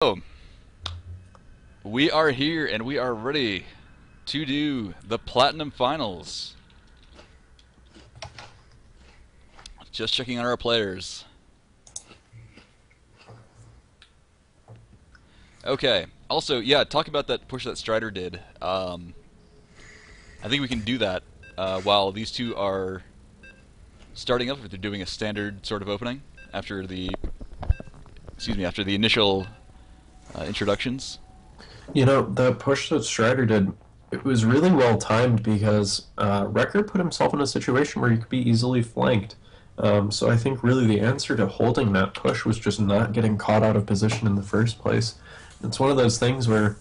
So, we are here and we are ready to do the Platinum Finals. Just checking on our players. Okay. Also, yeah, talk about that push that Strider did. I think we can do that while these two are starting up. If they're doing a standard sort of opening after the, after the initial introductions. You know, the push that Strider did, it was really well timed because Wrecker put himself in a situation where he could be easily flanked. So I think really the answer to holding that push was just not getting caught out of position in the first place. It's one of those things where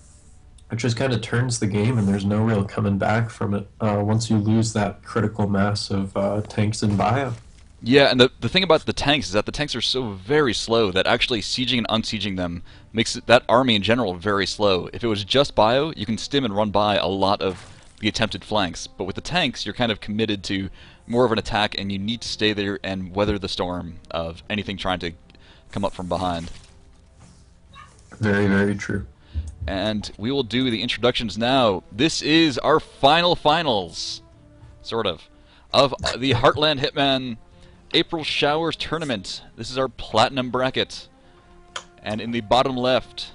it just kind of turns the game and there's no real coming back from it once you lose that critical mass of tanks and bio. Yeah, and the thing about the tanks is that the tanks are so very slow that actually sieging and unsieging them makes that army in general very slow. If it was just bio, you can stim and run by a lot of the attempted flanks, but with the tanks, you're kind of committed to more of an attack, and you need to stay there and weather the storm of anything trying to come up from behind. Very, very true. And we will do the introductions now. This is our finals, sort of the Heartland Hitman April Showers Tournament. This is our Platinum bracket. And in the bottom left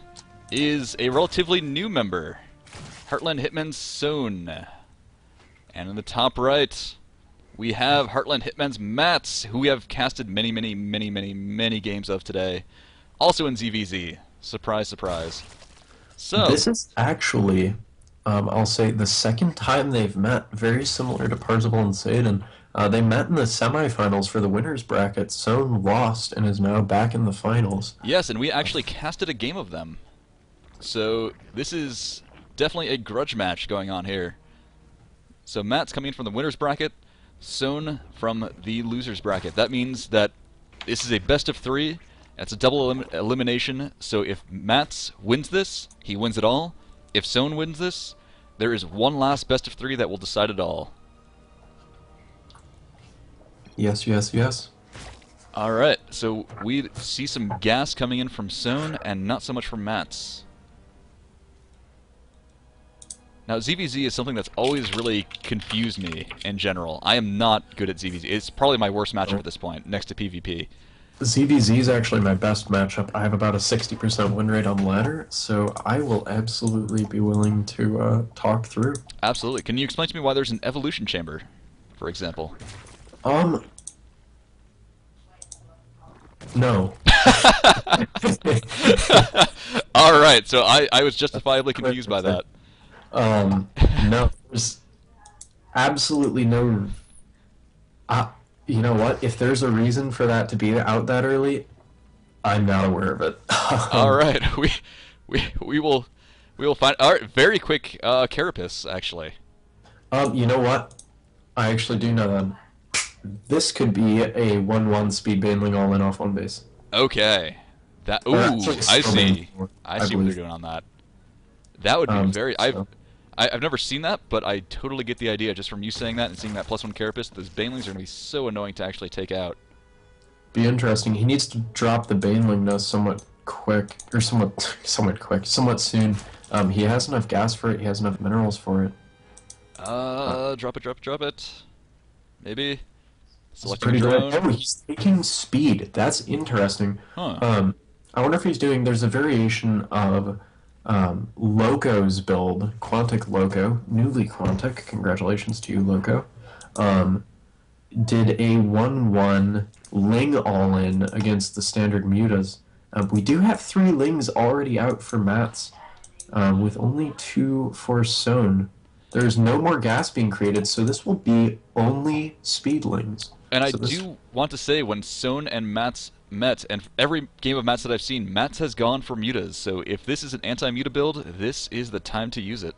is a relatively new member, Heartland Hitman Sone. And in the top right, we have Heartland Hitman's Matz, who we have casted many games of today. Also in ZvZ. Surprise, surprise. So This is actually, I'll say, the second time they've met, very similar to Parzival and Satan. They met in the semifinals for the winners bracket. Sone lost and is now back in the finals. yes, and we actually casted a game of them. So this is definitely a grudge match going on here. So Matt's coming in from the winners bracket, Sone from the losers bracket. That means that this is a best of three. It's a double elimination. So if Matz wins this, he wins it all. If Sone wins this, there is one last best of three that will decide it all. Yes, yes, yes. Alright, so we see some gas coming in from Sone and not so much from Matz. Now, ZvZ is something that's always really confused me in general. I am not good at ZvZ. It's probably my worst matchup at this point, next to PvP. ZvZ is actually my best matchup. I have about a 60% win rate on ladder, so I will absolutely be willing to talk through. Absolutely. Can you explain to me why there's an evolution chamber, for example? No. Alright, so I was justifiably confused by that. No, there's absolutely no. You know what? If there's a reason for that to be out that early, I'm not aware of it. Alright, we will find. Alright, very quick carapace, actually. You know what? I actually do know that. This could be a 1-1 speed baneling all in off one base. Okay. That ooh, actually, I so see. many, I I see what they're believe. doing on that. That would be very. So- I've never seen that, but I totally get the idea just from you saying that and seeing that +1 carapace. Those banelings are going to be so annoying to actually take out. Be interesting. He needs to drop the baneling though somewhat quick, or somewhat soon. He has enough gas for it. He has enough minerals for it. Drop it. Maybe. It's Selecting pretty good. drone. Oh, he's taking speed. That's interesting. Huh. I wonder if he's doing. There's a variation of Loco's build, Quantic Loco, newly Quantic. Congratulations to you, Loco. Did a 1-1 Ling all-in against the standard Mutas. We do have 3 Lings already out for Matz, with only 2 for Sone. There's no more gas being created, so this will be only speedlings. And I So this- do want to say, when Sone and Matz met, and every game of Matz that I've seen, Matz has gone for mutas. So if this is an anti-muta build, this is the time to use it.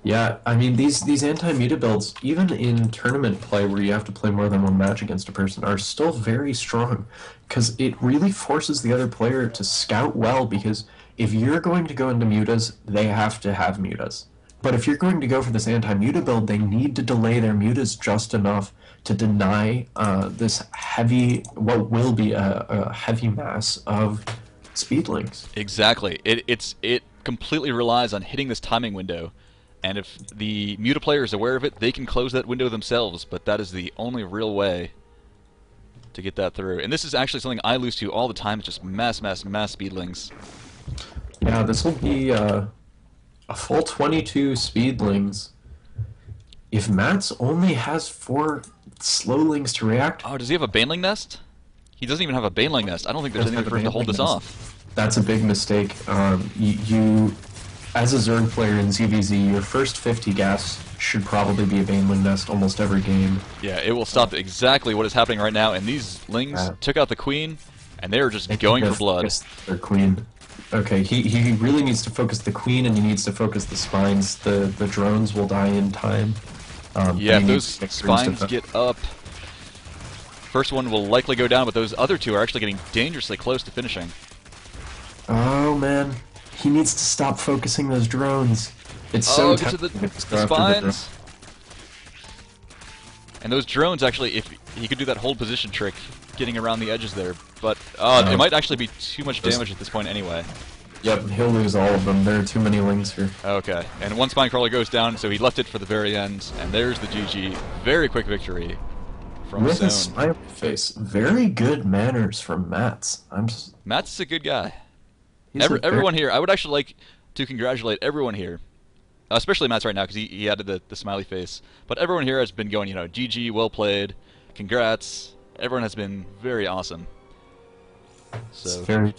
Yeah, I mean these anti-muta builds, even in tournament play where you have to play more than one match against a person, are still very strong because it really forces the other player to scout well. Because if you're going to go into mutas, they have to have mutas. But if you're going to go for this anti-muta build, they need to delay their mutas just enough to deny this heavy, what will be a heavy mass of speedlings. Exactly. It completely relies on hitting this timing window, and if the Muta player is aware of it, they can close that window themselves. But that is the only real way to get that through. And this is actually something I lose to all the time. It's just mass speedlings. Yeah, this will be a full 22 speedlings. If Matz only has 4 slowlings to react... Oh, does he have a Baneling Nest? He doesn't even have a Baneling Nest. I don't think there's anything for him to hold this off. That's a big mistake. You, as a Zerg player in ZvZ, your first 50 gas should probably be a Baneling Nest almost every game. Yeah, it will stop exactly what is happening right now, and these lings took out the Queen, and they are just going for blood. Their Queen. Okay, he really needs to focus the Queen, and he needs to focus the spines. The drones will die in time. Yeah, if those spines get up, first one will likely go down, but those other two are actually getting dangerously close to finishing. Oh man, he needs to stop focusing those drones. It's so to the spines. And those drones actually, if he could do that hold position trick, getting around the edges there, but it might actually be too much damage at this point anyway. Yep, he'll lose all of them. There are too many lings here. Okay, and one spine crawler goes down, so he left it for the very end, and there's the GG. Very quick victory from With Sone. a smiley face. Very good manners from Matz. Matz is a good guy. Everyone here, I would actually like to congratulate everyone here, especially Matz right now because he added the smiley face. But everyone here has been going, you know, GG, well played, congrats. Everyone has been very awesome. So It's very